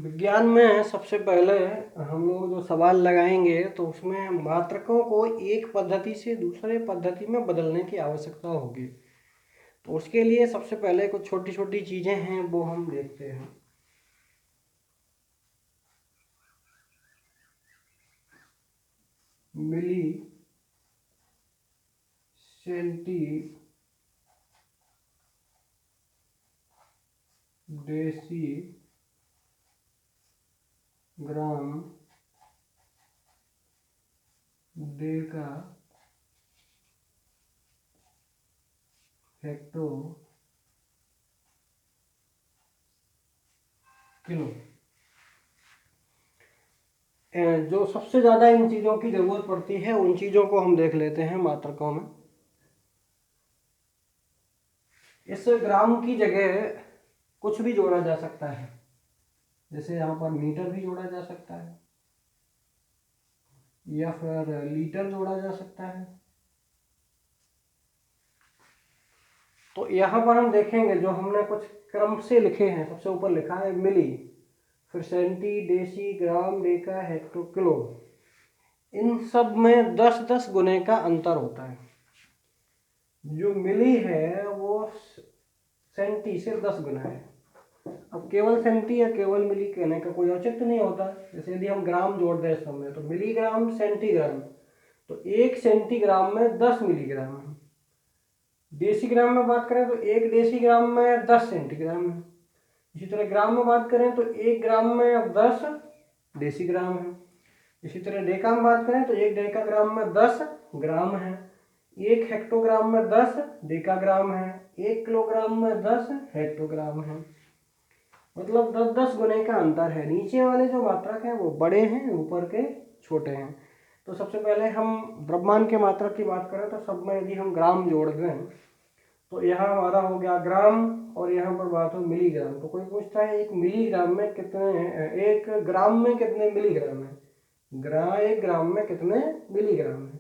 विज्ञान में सबसे पहले हम लोग जो सवाल लगाएंगे तो उसमें मात्रकों को एक पद्धति से दूसरे पद्धति में बदलने की आवश्यकता होगी। तो उसके लिए सबसे पहले कुछ छोटी छोटी चीज़ें हैं वो हम देखते हैं। मिली, सेंटी, डेसी, ग्राम, डेका, हेक्टो, किलो। जो सबसे ज़्यादा इन चीज़ों की ज़रूरत पड़ती है उन चीज़ों को हम देख लेते हैं मात्रकों में। इस ग्राम की जगह कुछ भी जोड़ा जा सकता है, जैसे यहाँ पर मीटर भी जोड़ा जा सकता है या फिर लीटर जोड़ा जा सकता है। तो यहाँ पर हम देखेंगे जो हमने कुछ क्रम से लिखे हैं, सबसे ऊपर लिखा है मिली, फिर सेंटी, डेसी, ग्राम, डेका, हेक्टो, किलो। इन सब में 10-10 गुने का अंतर होता है। जो मिली है वो सेंटी सिर्फ 10 गुना है। अब केवल सेंटी या केवल मिली कहने का कोई औचित्य नहीं होता। जैसे यदि हम ग्राम जोड़ दें इस समय तो मिलीग्राम, सेंटीग्राम, तो 1 सेंटीग्राम में 10 मिलीग्राम है। डेसीग्राम में बात करें तो 1 डेसीग्राम में 10 सेंटीग्राम है। इसी तरह ग्राम में बात करें तो 1 ग्राम में अब 10 डेसीग्राम है। इसी तरह डेका में बात करें तो 1 डेकाग्राम में 10 ग्राम है। 1 हेक्टोग्राम में 10 डेकाग्राम है। 1 किलोग्राम में 10 हेक्टोग्राम है। मतलब 10-10 गुने का अंतर है। नीचे वाले जो मात्रक हैं वो बड़े हैं, ऊपर के छोटे हैं। तो सबसे पहले हम द्रव्यमान के मात्रक की बात करें तो सब में यदि हम ग्राम जोड़ दें तो यहाँ हमारा हो गया ग्राम और यहाँ पर बात हो मिलीग्राम। तो कोई पूछता है एक मिलीग्राम में कितने, एक ग्राम में कितने मिलीग्राम है, एक ग्राम में कितने मिलीग्राम है।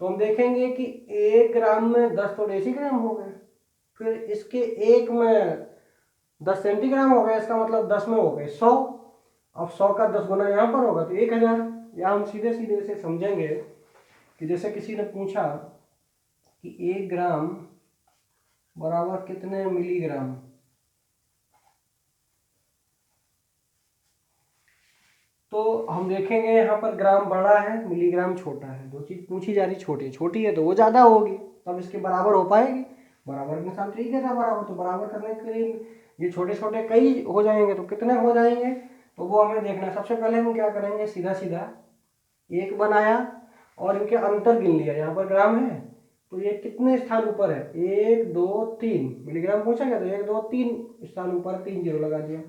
तो हम देखेंगे कि 1 ग्राम में 10 तो डेसीग्राम हो गए, फिर इसके 1 में 10 सेंटीग्राम हो गया, इसका मतलब 10 में हो गए 100। अब 100 का 10 गुना यहाँ पर होगा तो 1000। या हम सीधे सीधे से समझेंगे कि जैसे किसी ने पूछा कि 1 ग्राम बराबर कितने मिलीग्राम, तो हम देखेंगे यहाँ पर ग्राम बड़ा है, मिलीग्राम छोटा है। दो चीज़ पूछी जा रही, छोटी छोटी है तो वो ज़्यादा होगी, तब इसके बराबर हो पाएगी। बराबर के साथ ठीक है था बराबर, तो बराबर करने के लिए ये छोटे छोटे कई हो जाएंगे तो कितने हो जाएंगे तो वो हमें देखना है। सबसे पहले हम क्या करेंगे, सीधा सीधा एक बनाया और इनके अंतर गिन लिया। यहाँ पर ग्राम है तो ये कितने स्थान ऊपर है, 1 2 3 मिलीग्राम पूछा गया तो 1 2 3 स्थान ऊपर 3 जीरो लगा दिया।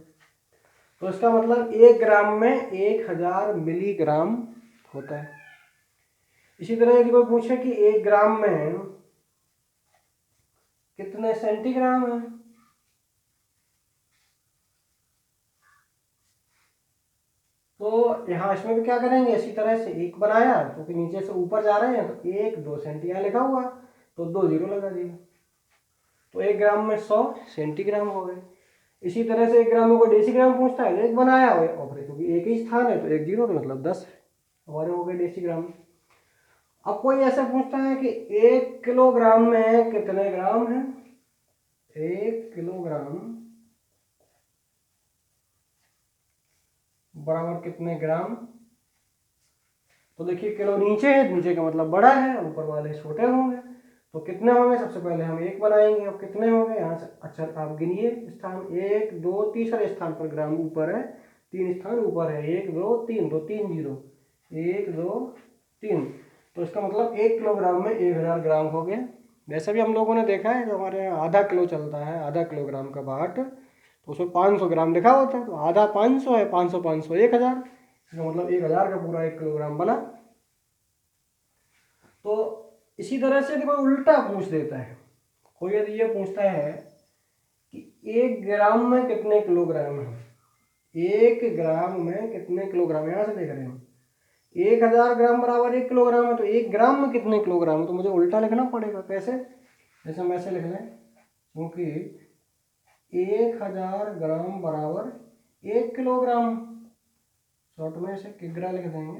तो इसका मतलब 1 ग्राम में 1000 मिलीग्राम होता है। इसी तरह यदि कोई पूछे कि 1 ग्राम में कितने सेंटीग्राम है, तो यहाँ इसमें भी क्या करेंगे, इसी तरह से एक बनाया क्योंकि तो नीचे से ऊपर जा रहे हैं तो 1 2 सेंटी यहाँ लिखा हुआ तो 2 जीरो लगा दिया, तो 1 ग्राम में 100 सेंटीग्राम हो गए। इसी तरह से 1 ग्राम में कोई डेसीग्राम पूछता है, एक बनाया हुआ और क्योंकि एक ही स्थान है तो 1 जीरो तो मतलब 10 हमारे हो गए डेसीग्राम। अब कोई ऐसा पूछता है कि 1 किलोग्राम में कितने ग्राम है, 1 किलोग्राम बराबर कितने ग्राम। तो देखिए किलो नीचे है, नीचे का मतलब बड़ा है, ऊपर वाले छोटे होंगे। तो कितने होंगे, सबसे पहले हम 1 बनाएंगे। अब कितने होंगे यहाँ से, अच्छा आप गिनिए स्थान, 1 2 तीसरे स्थान पर ग्राम ऊपर है, 3 स्थान ऊपर है, 1 2 3 तो 3 जीरो, 1 2 3। तो इसका मतलब 1 किलोग्राम में 1000 ग्राम हो गया। वैसे भी हम लोगों ने देखा है जो हमारे यहाँ आधा किलो चलता है, आधा किलोग्राम का बाट, तो उसमें 500 ग्राम लिखा होता है, तो आधा 500 है, 500 500 1000, इसका मतलब 1000 का पूरा 1 किलोग्राम बना। तो इसी तरह से कोई उल्टा पूछ देता है, कोई यदि ये पूछता है कि 1 ग्राम में कितने किलोग्राम है, 1 ग्राम में कितने किलोग्राम, यहाँ से देख रहे हैं 1000 ग्राम बराबर 1 किलोग्राम है, तो 1 ग्राम में कितने किलोग्राम है, तो मुझे उल्टा लिखना पड़ेगा। कैसे, जैसे हम ऐसे लिख लें, क्योंकि 1000 ग्राम बराबर 1 किलोग्राम, शॉर्ट में से किग्रा लिख देंगे।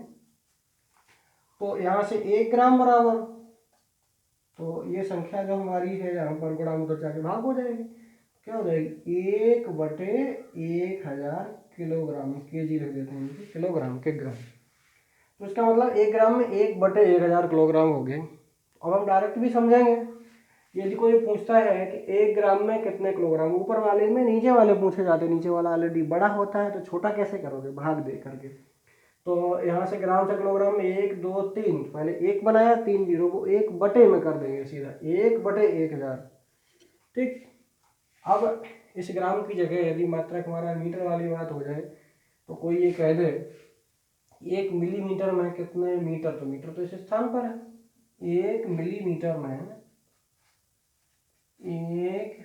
तो यहाँ से 1 ग्राम बराबर, तो ये संख्या जो हमारी है यहाँ पर गुणा में उधर जाके भाग हो जाएगी। क्या हो जाएगी? 1/1000 किलोग्राम, केजी लिख देते हैं, किलोग्राम के ग्राम। तो इसका मतलब 1 ग्राम में 1/1000 किलोग्राम हो गए। अब हम डायरेक्ट भी समझेंगे। यदि कोई पूछता है कि 1 ग्राम में कितने किलोग्राम, ऊपर वाले में नीचे वाले पूछे जाते हैं, नीचे वाला ऑलरेडी बड़ा होता है, तो छोटा कैसे करोगे? भाग दे करके। तो यहाँ से ग्राम से किलोग्राम में 1 2 3, पहले 1 बनाया, 3 जीरो को 1/, में कर देंगे सीधा, 1/1000। ठीक। अब इस ग्राम की जगह यदि मात्रक हमारा मीटर वाली बात हो जाए, तो कोई ये कह दे 1 मिलीमीटर में कितने मीटर, तो मीटर तो इस स्थान पर है, 1 मिलीमीटर में 1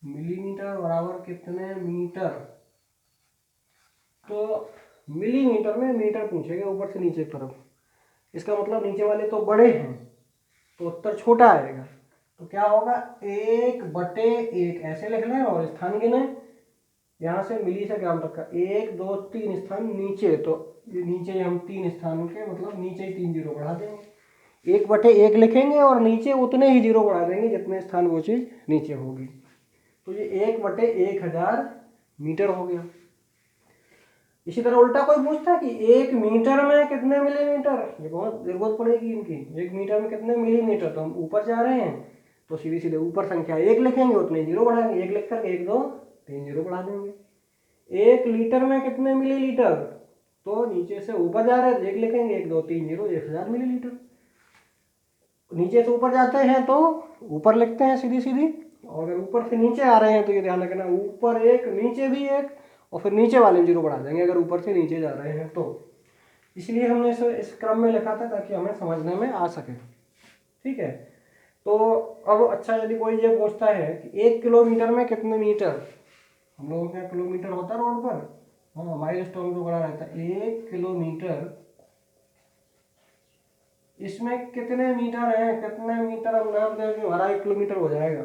मिलीमीटर बराबर कितने मीटर। तो मिलीमीटर में मीटर पूछेगा ऊपर से नीचे की तरफ, इसका मतलब नीचे वाले तो बड़े हैं, तो उत्तर छोटा आएगा। तो क्या होगा? 1/1 ऐसे लिख लें और स्थान गिने, यहाँ से मिली से ग्राम तक का 1 2 3 स्थान नीचे, तो नीचे हम 3 स्थान के मतलब नीचे ही 3 जीरो बढ़ा देंगे। 1/1 लिखेंगे और नीचे उतने ही जीरो बढ़ा देंगे जितने स्थान वो चीज़ नीचे होगी। तो ये 1/1000 मीटर हो गया। इसी तरह उल्टा कोई पूछता है कि 1 मीटर में कितने मिलीमीटर, ये बहुत जरूरत पड़ेगी इनकी, 1 मीटर में कितने मिलीमीटर, तो हम ऊपर जा रहे हैं तो सीधे सीधे ऊपर संख्या 1 लिखेंगे, उतने जीरो बढ़ाएंगे, 1 लिख कर 1 2 3 जीरो बढ़ा देंगे। 1 लीटर में कितने मिलीलीटर, तो नीचे से ऊपर जा रहे हैं तो 1 लिखेंगे, 1 2 3 जीरो, 1000 मिलीलीटर। नीचे से ऊपर जाते हैं तो ऊपर लिखते हैं सीधी सीधी, और अगर ऊपर से नीचे आ रहे हैं तो ये ध्यान रखना, ऊपर 1 नीचे भी 1, और फिर नीचे वाले में जीरो बढ़ा देंगे अगर ऊपर से नीचे जा रहे हैं तो। इसलिए हमने इसे इस क्रम में लिखा था ताकि हमें समझने में आ सके। ठीक है। तो अब अच्छा, यदि कोई ये पूछता है कि 1 किलोमीटर में कितने मीटर, हम लोगों का किलोमीटर होता है रोड पर, हाँ, माइल स्टोन जो बड़ा रहता है, 1 किलोमीटर, इसमें कितने मीटर है, कितने मीटर हम नाम देंगे, हमारा 1 किलोमीटर हो जाएगा।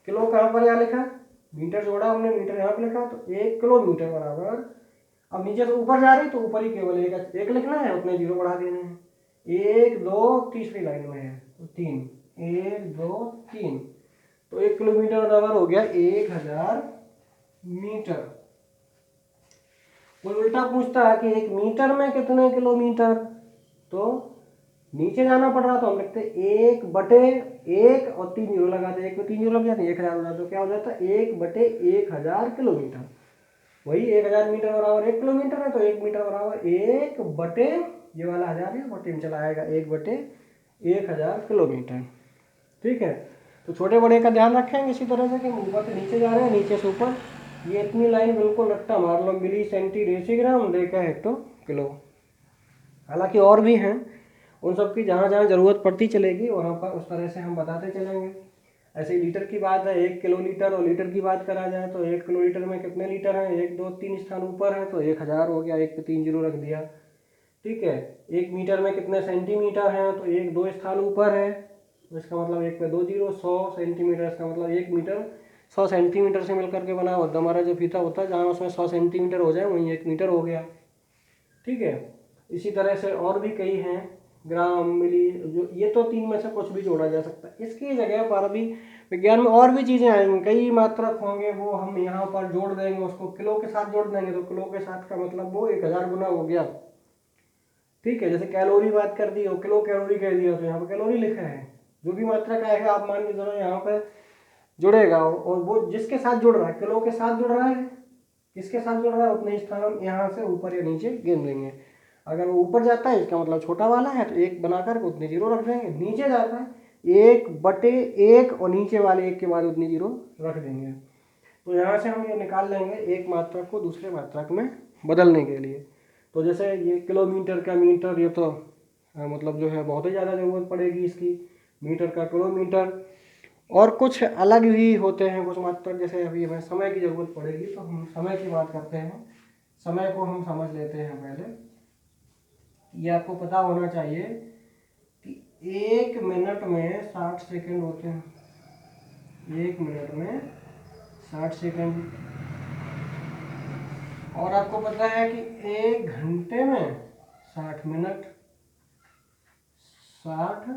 किलो कहाँ पर यहाँ लिखा, मीटर जोड़ा हमने, मीटर यहाँ पर लिखा, तो 1 किलोमीटर बराबर, अब नीचे से ऊपर जा रही तो ऊपर ही केवल एक लिखना है, उतने जीरो बढ़ा देने हैं। 1 2 तीसरी लाइन में है तो 3, 1 2 3, तो 1 किलोमीटर बराबर हो गया 1000 मीटर। कोई उल्टा पूछता है कि 1 मीटर में कितने किलोमीटर, तो नीचे जाना पड़ रहा तो हम लिखते 1/1 और 3 जीरो लगाते, 1 में 3 जीरो लग जाते 1000 हो जाता, तो क्या हो जाता 1/1000 किलोमीटर। वही 1000 मीटर बराबर 1 किलोमीटर है, तो 1 मीटर बराबर 1/, ये वाला 1000 है बटे में चला आएगा, 1/1000 किलोमीटर। ठीक है। तो छोटे बड़े का ध्यान रखेंगे इसी तरह से कि ऊपर से नीचे जा रहे हैं, नीचे से ऊपर, ये इतनी लाइन बिल्कुल रट्टा मार लो, मिली सेंटी डेसीग्राम देखा हेक्टो किलो। हालांकि और भी हैं, उन सब की जहाँ जहाँ ज़रूरत पड़ती चलेगी वहाँ पर उस तरह से हम बताते चलेंगे। ऐसे ही लीटर की बात है, 1 किलोलीटर, और लीटर की बात करा जाए तो 1 किलोलीटर में कितने लीटर हैं, 1 2 3 स्थान ऊपर है तो 1000 हो गया, 1 पे 3 जीरो रख दिया। ठीक है। 1 मीटर में कितने सेंटीमीटर हैं, तो 1 2 स्थान ऊपर है, तो इसका मतलब 1 पे 2 जीरो, 100 सेंटीमीटर, इसका मतलब 1 मीटर 100 सेंटीमीटर से मिलकर के बना होता, हमारा जो फीता होता है जहाँ उसमें 100 सेंटीमीटर हो जाए वहीं 1 मीटर हो गया। ठीक है। इसी तरह से और भी कई हैं, ग्राम, मिली, जो ये तो 3 में से कुछ भी जोड़ा जा सकता है। इसकी जगह पर अभी विज्ञान में और भी चीज़ें आएंगी, कई मात्रक होंगे, वो हम यहाँ पर जोड़ देंगे, उसको किलो के साथ जोड़ देंगे, तो किलो के साथ का मतलब वो 1000 गुना हो गया। ठीक है। जैसे कैलोरी बात कर दी, किलो कैलोरी कह दिया तो यहाँ पर कैलोरी लिखा है। जो भी मात्रक आएगा आप मान के चलो यहाँ पर जुड़ेगा, और वो जिसके साथ जुड़ रहा है, किलो के साथ जुड़ रहा है, किसके साथ जुड़ रहा है, उतने स्थान हम यहाँ से ऊपर या नीचे गिन देंगे। अगर वो ऊपर जाता है इसका मतलब छोटा वाला है तो 1 बनाकर उतने जीरो रख देंगे, नीचे जाता है 1/1 और नीचे वाले 1 के बाद उतनी जीरो रख देंगे। तो यहाँ से हम ये निकाल लेंगे एक मात्रक को दूसरे मात्रक में बदलने के लिए। तो जैसे ये किलोमीटर का मीटर, ये तो मतलब जो है बहुत ही ज़्यादा ज़रूरत पड़ेगी इसकी, मीटर का किलोमीटर। और कुछ अलग भी होते हैं कुछ मात्रक, जैसे अभी हमें समय की ज़रूरत पड़ेगी तो हम समय की बात करते हैं। समय को हम समझ लेते हैं पहले। ये आपको पता होना चाहिए कि 1 मिनट में 60 सेकंड होते हैं, 1 मिनट में 60 सेकंड। और आपको पता है कि 1 घंटे में 60 मिनट, 60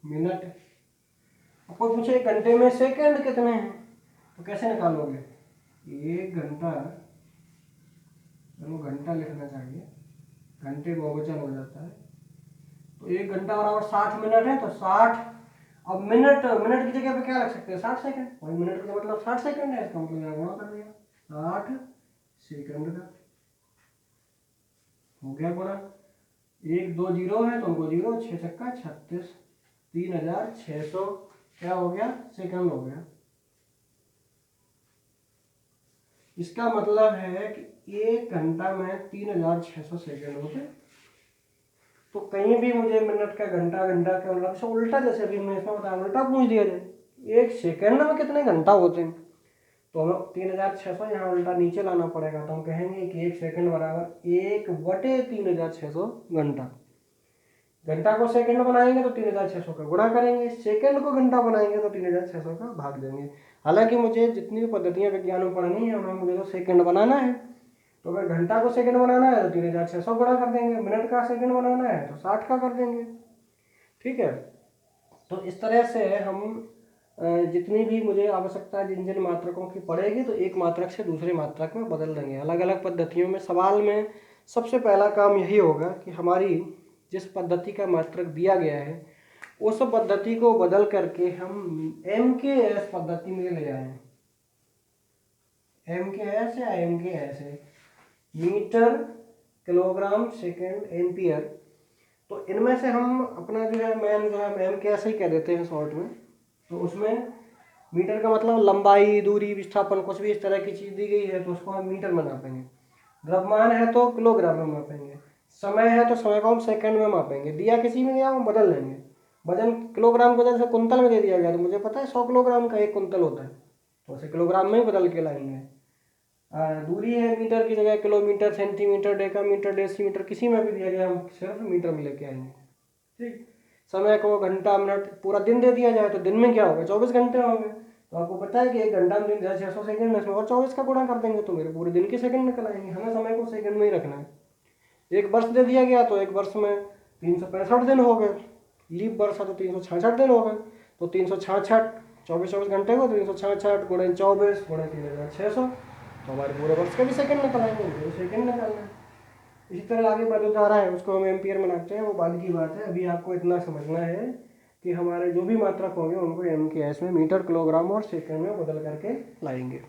मिनट। आपको पूछे 1 घंटे में सेकंड कितने हैं, तो कैसे निकालोगे? 1 घंटा, चलो घंटा लिखना चाहिए, घंटे बहुवचन हो जाता है, तो 1 घंटा बराबर 60 मिनट है, तो 60। अब मिनट, मिनट की जगह पे क्या रख सकते हैं? 60 सेकंड। वही मिनट का मतलब 60 सेकंड है, इसका मतलब यहाँ गुणा कर दिया, 60 सेकंड का हो गया गुणा। 1 2 जीरो है तो उनको जीरो, 6 छक्का 36, 3600 क्या हो गया? सेकंड हो गया। इसका मतलब है कि 1 घंटा में 3600 सेकंड होते। तो कहीं भी मुझे मिनट का घंटा, घंटा का मतलब से उल्टा, जैसे अभी मैं इसमें बताया उल्टा पूछ दिया जाए, 1 सेकंड में कितने घंटा होते हैं, तो हमें 3600 यहाँ उल्टा नीचे लाना पड़ेगा। तो हम कहेंगे कि 1 सेकंड बराबर 1/3600 घंटा। घंटा को सेकंड बनाएंगे तो 3600 का गुणा करेंगे, सेकंड को घंटा बनाएंगे तो 3600 का भाग देंगे। हालांकि मुझे जितनी भी पद्धतियाँ विज्ञान में पढ़नी है उन्हें मुझे तो सेकंड बनाना है, तो अगर घंटा को सेकंड बनाना है तो 3600 गुणा कर देंगे, मिनट का सेकंड बनाना है तो 60 का कर देंगे। ठीक है, तो इस तरह से हम जितनी भी मुझे आवश्यकता जिन जिन मात्रकों की पड़ेगी तो एक मात्रक से दूसरे मात्रक में बदल देंगे अलग अलग पद्धतियों में। सवाल में सबसे पहला काम यही होगा कि हमारी जिस पद्धति का मात्रक दिया गया है उस पद्धति को बदल करके हम MKS पद्धति में ले आए। MKS या MKS है मीटर, किलोग्राम, सेकेंड, एम्पियर। तो इनमें से हम अपना जो है मेन जो है MKS ही कह देते हैं शॉर्ट में। तो उसमें मीटर का मतलब लंबाई, दूरी, विस्थापन, कुछ भी इस तरह की चीज़ दी गई है तो उसको हम मीटर में नापेंगे। द्रव्यमान है तो किलोग्राम में मापेंगे, समय है तो समय को हम सेकंड में मापेंगे, दिया किसी में गया हम बदल लेंगे। वजन किलोग्राम की वजह से कुंतल में दे दिया गया तो मुझे पता है 100 किलोग्राम का 1 कुंतल होता है, तो उसे किलोग्राम में ही बदल के लाएंगे। दूरी है मीटर की जगह किलोमीटर, सेंटीमीटर, डेकामीटर, डेसीमीटर, किसी में भी दिया गया हम सिर्फ मीटर में लेके आएंगे। ठीक, समय को घंटा, मिनट, पूरा दिन दे दिया जाए तो दिन में क्या होगा? 24 घंटे होंगे। तो आपको पता है कि 1 घंटा में 3600 सेकंड में इसमें और 24 का गुणा कर देंगे तो मेरे पूरे दिन के सेकंड निकल आएंगे। हमें समय को सेकंड में ही रखना है। 1 वर्ष दे दिया गया तो 1 वर्ष में 365 दिन हो गए, लीप वर्ष है तो 366 दिन हो गए, तो 366 24 घंटे को 366 गुणे 24 गुणे 3600, तो हमारे पूरे वर्ष के भी सेकंड निकल आएंगे, मुझे सेकंड निकालना है। इसी तरह आगे बढ़ जा रहा है उसको हम एम्पियर में नापते हैं, वो बाद की बात है। अभी आपको इतना समझना है कि हमारे जो भी मात्रक होंगे उनको MKS में मीटर, किलोग्राम और सेकंड में बदल करके लाएंगे।